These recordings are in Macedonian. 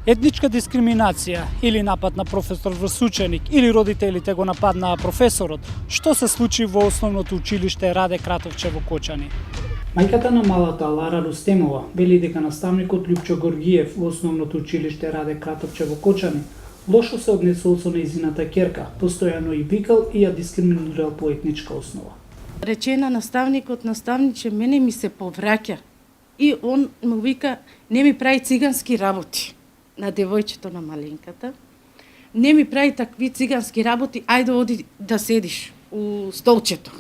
Етничка дискриминација или напад на професор врз ученик или родителите го нападнаа професорот, што се случи во основното училиште Раде Кратовче во Кочани? Мајката на малата Лара Рустемова вели дека наставникот Лјупчо Горгиев во основното училиште Раде Кратовче во Кочани лошо се однесол со нејзината ќерка, постојано и викал и ја дискриминирал по етничка основа. Рече на наставникот, наставниче, мене ми се повраќа. И он му вика, не ми прави цигански работи на девојчето на маленката. Не ми прави такви цигански работи, ајде оди да седиш у столчето.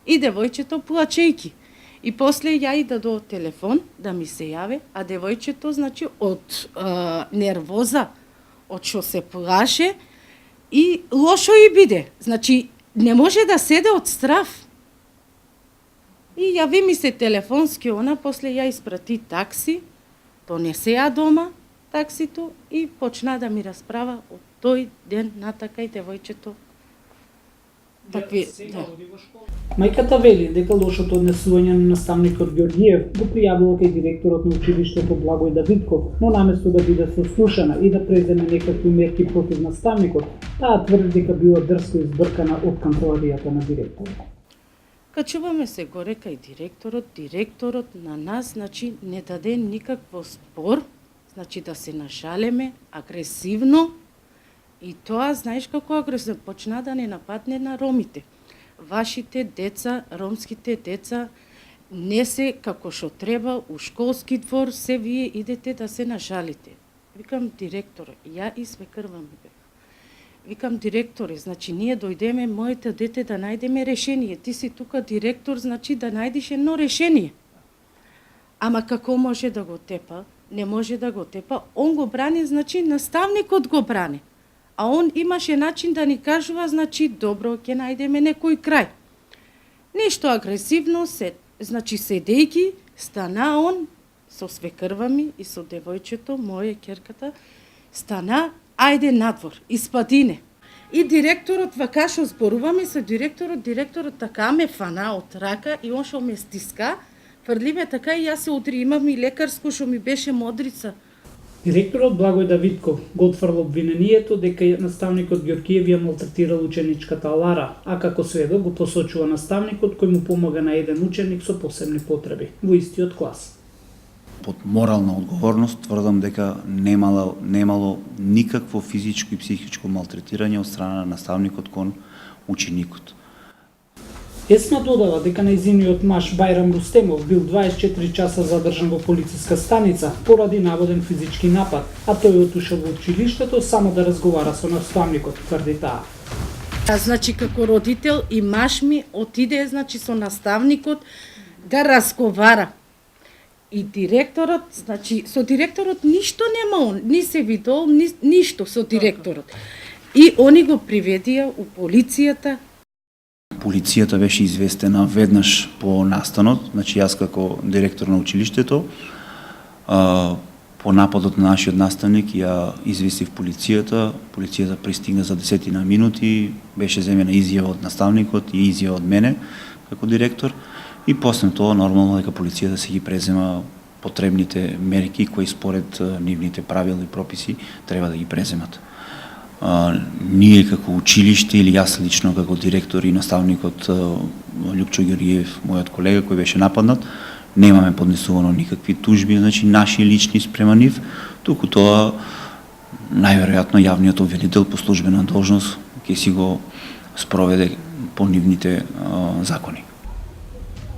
И девојчето плачејки. И после ја и дадо телефон да ми се јаве, а девојчето, значи, од нервоза, од што се плаше, и лошо и биде. Значи, не може да седе од страв. И јави ми се телефонски она, после ја испрати такси, донесе ја дома таксито и почна да ми расправа од тој ден натака и девојчето. Такви, да. Мајката вели дека лошото однесување на наставникот Ѓоргиев го пријавила кај директорот на училиштето Благој Давидков, но наместо да биде сослушана и да преземе некакви мерки против наставникот, таа тврди дека била дрско избркана од канцеларијата на директорот. Качуваме се горе кај директорот на нас, значи, не даде никакво спор, значи да се нашалеме агресивно, и тоа, знаеш како агресивно, почна да не нападне на ромите. Вашите деца, ромските деца, не се како што треба у школски двор, се вие идете да се нашалите. Викам, директор, ја извекрвам бе. Викам, директоре, значи ние дојдеме моето дете да најдеме решение. Ти си тука директор, значи да најдиш едно решение. Ама како може да го тепа? Не може да го тепа. Он го брани, значи наставникот го брани. А он имаше начин да ни кажува, значи добро, ќе најдеме некој крај. Нешто агресивно, значи седејки, стана он со свекрва и со девојчето, моја ќерката, стана, ајде надвор, испадине. И директорот, вака што зборуваме со директорот така ме фана од рака и он што ме стиска, фрли ме така и јас се удри, имам и лекарско што ми беше модрица. Директорот Благој Давидков го отфрла обвинението дека наставникот Ѓоргиев ја малтретирал ученичката Лара, а како сведок го посочува наставникот кој му помага на еден ученик со посебни потреби во истиот клас. Под морална одговорност тврдам дека немало никакво физичко и психичко малтретирање од страна на наставникот кон ученикот. Есма додава дека нејзиниот маж Бајрам Рустемов бил 24 часа задржан во полициска станица поради наводен физички напад, а тој отишол во училиштето само да разговара со наставникот, тврди таа. Значи како родител и маж ми отиде, значи, со наставникот да разговара. И директорот, значи, со директорот ништо нема он, ни се видол, ништо со директорот. И они го приведија у полицијата. Полицијата беше известена веднаш по настанот, значи јас како директор на училиштето, по нападот на нашиот наставник ја известив полицијата пристигна за 10 минути, беше земена изјава од наставникот и изјава од мене како директор, и после тоа нормално дека полицијата се ги презема потребните мерки кои според нивните правила и прописи треба да ги преземат. Ние како училиште или јас лично како директор и наставникот Лјупчо Ѓоргиев, мојот колега кој беше нападнат, немаме поднесувано никакви тужби, значи наши лични спрема нив, туку тоа најверојатно јавниот обвинител по службена должност ќе си го спроведе по нивните закони.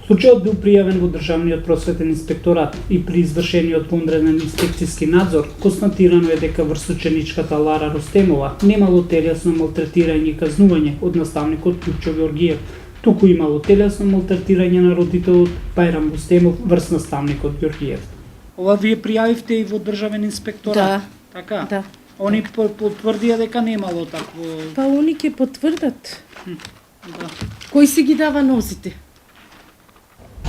Случајот бил пријавен во Државниот просветен инспекторат и при извршениот вонреден инспекцијски надзор констатирано е дека врз ученичката Лара Рустемова немало телесно малтретирање и казнување од наставникот Лјупчо Ѓоргиев, туку имало телесно малтретирање на родителот Бајрам Рустемов врз наставникот Ѓоргиев. Ова вие пријавивте и во Државен инспекторат? Да. Така? Да. Они потврдија дека немало такво... Па они ќе потврдат. Да. Кој си ги дава нозите?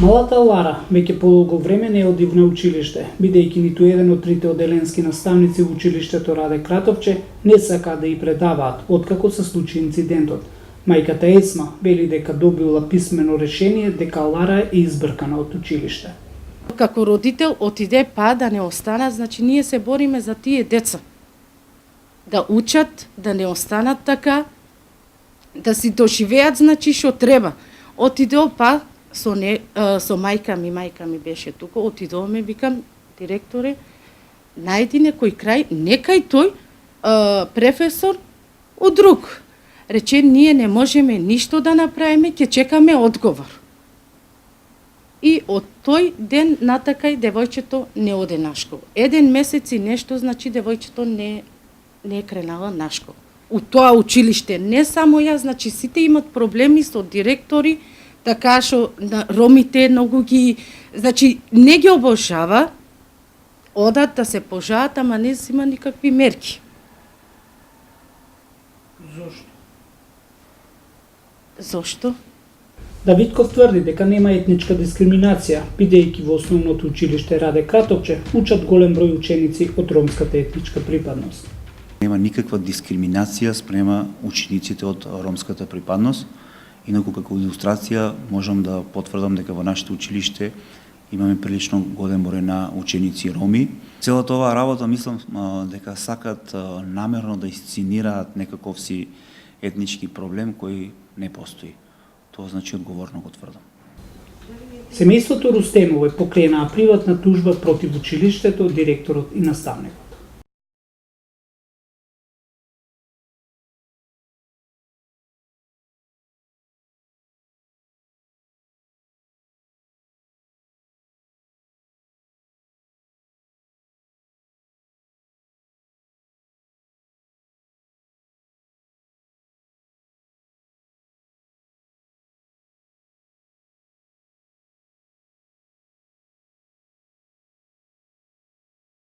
Малата Лара веќе подолго време не оди на училиште, бидејќи ниту еден од трите оделенски наставници во училиштето Раде Кратовче не сака да ја предаваат откако се случи инцидентот. Мајката Есма вели дека добила писмено решение дека Лара е избркана од училиште. Како родител отиде па да не остана, значи ние се бориме за тие деца. да учат, да не останат така, да си доживеат, значи, што треба. Отидов, па, со мајка ми беше тука, отидовме, викам, директоре, најди некој крај, некај тој професор од друг. Рече, ние не можеме ништо да направиме, ќе чекаме одговор. И од тој ден натакај девојчето не оде на школа. 1 месец и нешто, значи девојчето не е кренала на школа. У тоа училиште не само јас, значи сите имат проблеми со директори, така што ромите многу ги, значи не ги обожава, одат да се пожаат, ама не зима никакви мерки. Зошто? Зошто? Давидков тврди дека нема етничка дискриминација, бидејќи во основното училиште Раде Кратовче учат голем број ученици од ромската етничка припадност. Нема никаква дискриминација спрема учениците од ромската припадност. Инаку како илустрација можам да потврдам дека во нашето училиште имаме прилично голем број на ученици роми. Целата оваа работа мислам дека сакат намерно да исценираат некаков си етнички проблем кој не постои. Тоа значи одговорно го тврдам. Семејството Рустемово покренаа приватна тужба против училиштето, директорот и наставникот.